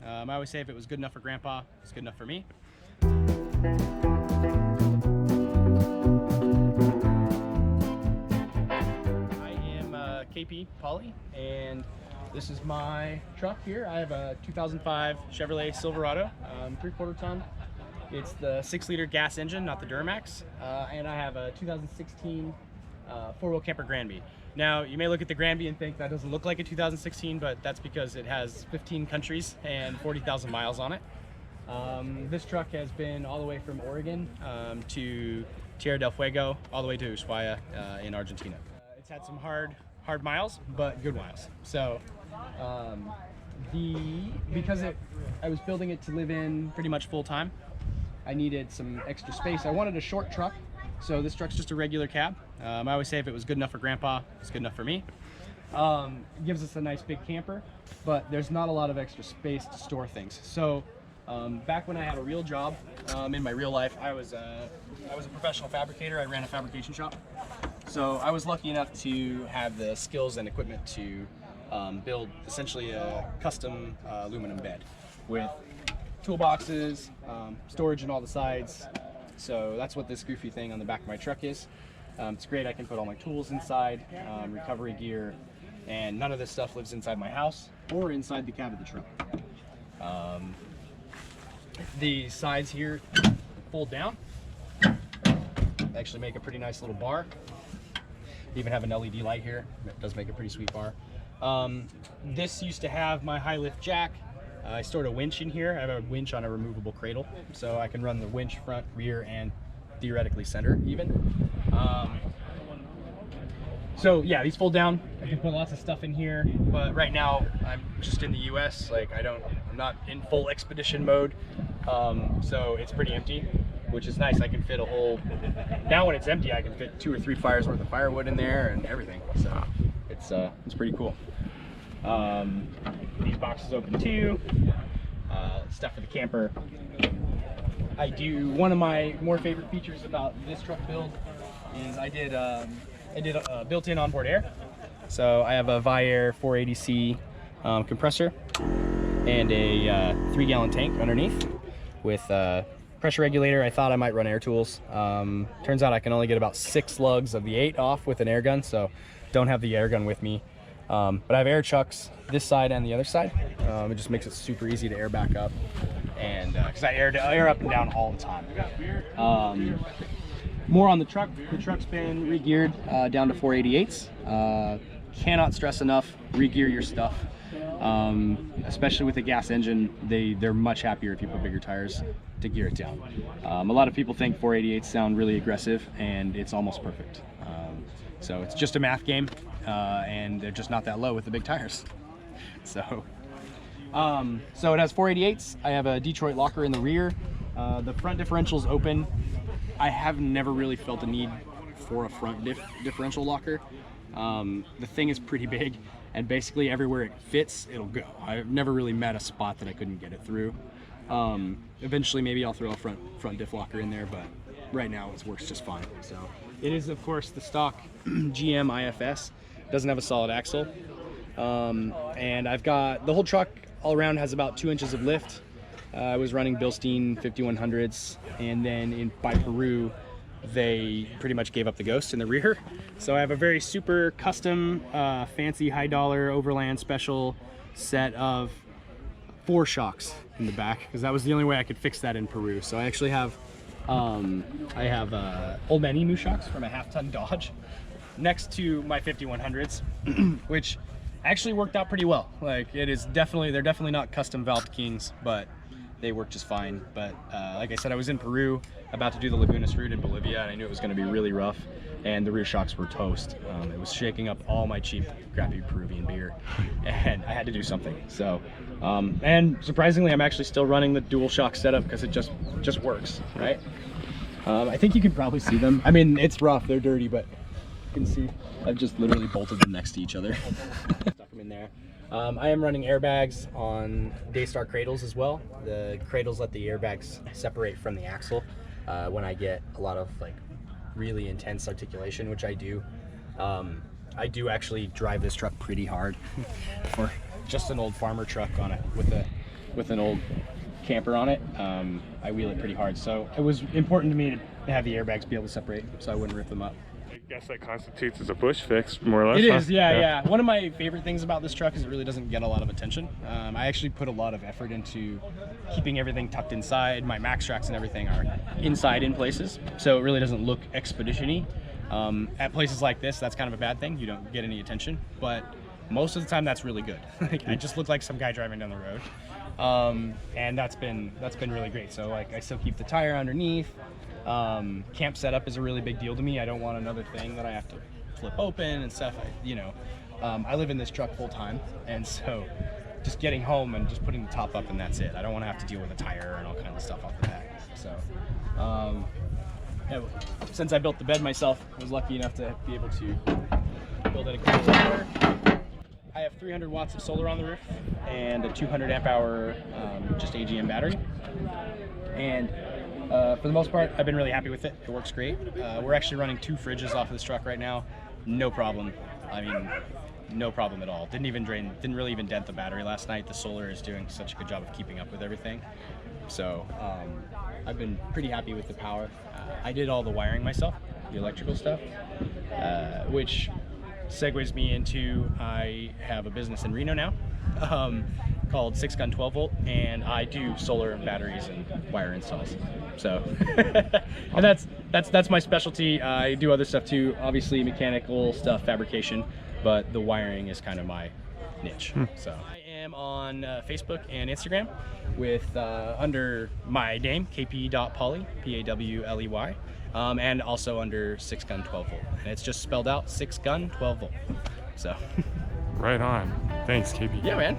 I always say if it was good enough for Grandpa, it's good enough for me. I am KP Pawley, and this is my truck here. I have a 2005 Chevrolet Silverado, 3/4 ton. It's the 6-liter gas engine, not the Duramax, and I have a 2016 four-wheel camper Granby. Now, you may look at the Granby and think that doesn't look like a 2016, but that's because it has 15 countries and 40,000 miles on it. This truck has been all the way from Oregon to Tierra del Fuego, all the way to Ushuaia in Argentina. It's had some hard miles, but good miles. So, because I was building it to live in pretty much full time, I needed some extra space. I wanted a short truck, so this truck's just a regular cab. I always say if it was good enough for Grandpa, it's good enough for me. It gives us a nice big camper, but there's not a lot of extra space to store things. So back when I had a real job in my real life, I was a professional fabricator. I ran a fabrication shop. So I was lucky enough to have the skills and equipment to build essentially a custom aluminum bed with toolboxes, storage on all the sides. So that's what this goofy thing on the back of my truck is. It's great. I can put all my tools inside, recovery gear, and none of this stuff lives inside my house or inside the cab of the truck. The sides here fold down. They actually make a pretty nice little bar. Even have an LED light here. It does make a pretty sweet bar. This used to have my high lift jack. I stored a winch in here. I have a winch on a removable cradle, so I can run the winch front, rear, and theoretically center even. So yeah, these fold down. I can put lots of stuff in here, but right now I'm just in the US. Like I'm not in full expedition mode, so it's pretty empty, which is nice. I can fit a whole. Now when it's empty, I can fit 2 or 3 fires worth of firewood in there and everything. So it's pretty cool. These boxes open too. Stuff for the camper. One of my more favorite features about this truck build is I did a built-in onboard air. So I have a Viair 480C compressor and a 3-gallon tank underneath with a pressure regulator. I thought I might run air tools. Turns out I can only get about 6 lugs of the 8 off with an air gun, so don't have the air gun with me. But I have air chucks this side and the other side. It just makes it super easy to air back up, and because I air up and down all the time. More on the truck. The truck's been re-geared down to 488s. Cannot stress enough, re-gear your stuff. Especially with a gas engine, they're much happier if you put bigger tires to gear it down. A lot of people think 488s sound really aggressive, and it's almost perfect. So it's just a math game, and they're just not that low with the big tires. So it has 488s. I have a Detroit locker in the rear. The front differential's open. I have never really felt a need for a front differential locker. The thing is pretty big, and basically everywhere it fits, it'll go. I've never really met a spot that I couldn't get it through. Eventually maybe I'll throw a front diff locker in there, but right now it works just fine. So it is of course the stock GM IFS. It doesn't have a solid axle. And I've got the whole truck all around has about 2 inches of lift. I was running Bilstein 5100s, and then by Peru they pretty much gave up the ghost in the rear. So I have a very super custom fancy high dollar Overland special set of 4 shocks in the back, because that was the only way I could fix that in Peru. So I actually have old man Emu shocks from a half-ton Dodge next to my 5100s, which actually worked out pretty well. Like they're definitely not custom valved Kings, but they work just fine. But like I said, I was in Peru about to do the Lagunas route in Bolivia, and I knew it was going to be really rough, and the rear shocks were toast. It was shaking up all my cheap crappy Peruvian beer, and I had to do something. So and surprisingly, I'm actually still running the dual shock setup because it just works, right? I think you can probably see them. I mean, it's rough, they're dirty, but you can see I've just literally bolted them next to each other. Stuck them in there. I am running airbags on Daystar cradles as well. The cradles let the airbags separate from the axle when I get a lot of like really intense articulation, which I do. I do actually drive this truck pretty hard for just an old farmer truck on it with a with an old camper on it. I wheel it pretty hard, so it was important to me to have the airbags be able to separate so I wouldn't rip them up. I guess that constitutes as a bush fix, more or less. It is, yeah. One of my favorite things about this truck is it really doesn't get a lot of attention. I actually put a lot of effort into keeping everything tucked inside. My max tracks and everything are inside in places, so it really doesn't look expedition-y. At places like this, that's kind of a bad thing. You don't get any attention, but most of the time that's really good. Like, I just look like some guy driving down the road, and that's been really great. So like, I still keep the tire underneath. Camp setup is a really big deal to me. I don't want another thing that I have to flip open and stuff. I live in this truck full time, and so just getting home and just putting the top up and that's it. I don't want to have to deal with a tire and all kinds of stuff off the back. So since I built the bed myself, I was lucky enough to be able to build it a couple of solar. I have 300 watts of solar on the roof and a 200 amp hour just AGM battery. And for the most part, I've been really happy with it. It works great. We're actually running 2 fridges off of this truck right now. No problem. I mean, no problem at all. Didn't really even dent the battery last night. The solar is doing such a good job of keeping up with everything. So I've been pretty happy with the power. I did all the wiring myself, the electrical stuff, which segues me into I have a business in Reno now called 6 Gun 12 Volt, and I do solar and batteries and wire installs. So and that's my specialty. I do other stuff too, obviously mechanical stuff, fabrication, but the wiring is kind of my niche. So I am on Facebook and Instagram with under my name, kp.pawley, Pawley, and also under 6 Gun 12 Volt, and it's just spelled out 6 Gun 12 Volt. So right on. Thanks, KP. Yeah, man.